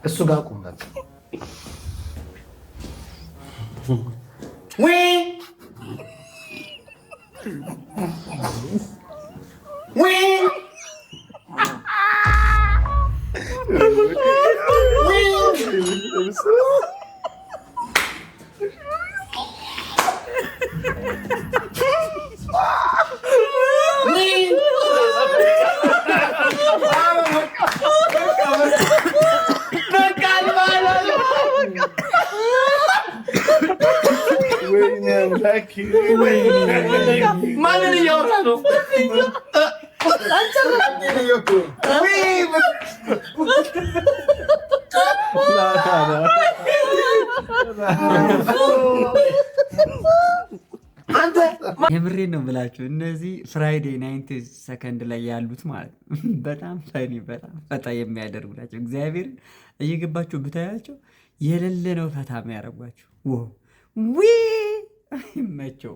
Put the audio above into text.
እሱ ጋር ቁም በቃ። ወይ ወይ ማንን እያወራ ነው? የምሬን ነው ብላችሁ እነዚህ ፍራይዴ 90 ሰከንድ ላይ ያሉት ማለት ነው። በጣም ፈኒ በጣም ፈታ የሚያደርጉ ናቸው። እግዚአብሔር እየገባችሁ ብታያቸው የሌለ ነው ፈታ የሚያደርጓቸው። ዊ ይመቸው።